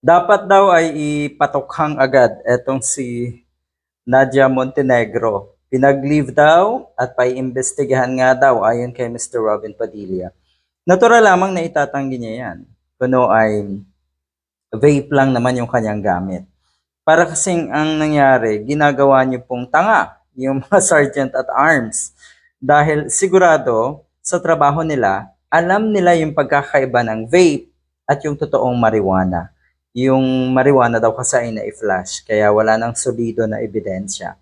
Dapat daw ay ipatokhang agad etong si Nadia Montenegro. Pinag-leave daw at paiimbestigahan nga daw ayon kay Mr. Robin Padilla. Natural lamang na itatanggi niya yan. Kuno ay vape lang naman yung kanyang gamit. Para kasing ang nangyari, ginagawa niyo pong tanga yung mga sergeant at arms. Dahil sigurado sa trabaho nila, alam nila yung pagkakaiba ng vape at yung totoong marijuana. Yung marijuana daw kasi ay na-flash, kaya wala nang solido na ebidensya.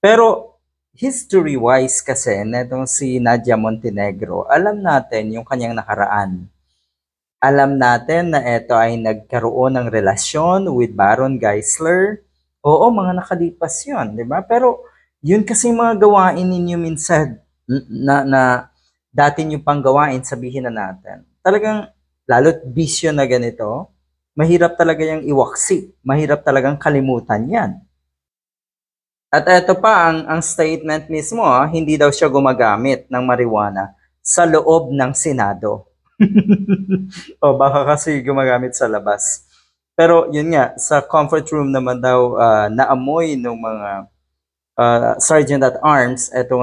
Pero history-wise kasi, netong si Nadia Montenegro, alam natin yung kanyang nakaraan. Alam natin na ito ay nagkaroon ng relasyon with Baron Geisler. Oo, mga nakalipas yun, di ba? Pero yun kasi mga gawain ninyo minsan na dati nyo pang gawain, sabihin na natin. Talagang, lalo't bisyo na ganito, mahirap talaga yung iwaksi. Mahirap talagang kalimutan yan. At ito pa, ang statement mismo, hindi daw siya gumagamit ng marijuana sa loob ng Senado. O baka kasi gumagamit sa labas. Pero yun nga, sa comfort room naman daw naamoy ng mga sergeant at arms etong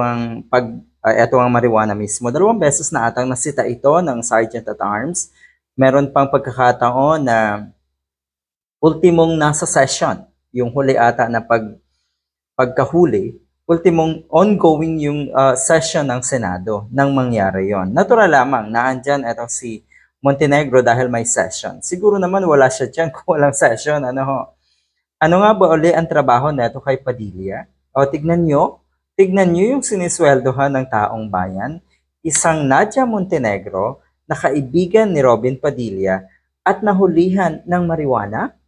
ang marijuana mismo. 2 beses na atang nasita ito ng sergeant at arms. Meron pang pagkakataon na ultimong nasa session, yung huli ata na pagkahuli, ultimong ongoing yung session ng Senado nang mangyari yon. Natural lamang na andyan etong si Montenegro dahil may session. Siguro naman wala siya dyan kung walang session. Ano nga ba uli ang trabaho neto kay Padilla? O tignan nyo yung sinisweldohan ng taong bayan, isang Nadia Montenegro na kaibigan ni Robin Padilla at nahulihan ng marijuana?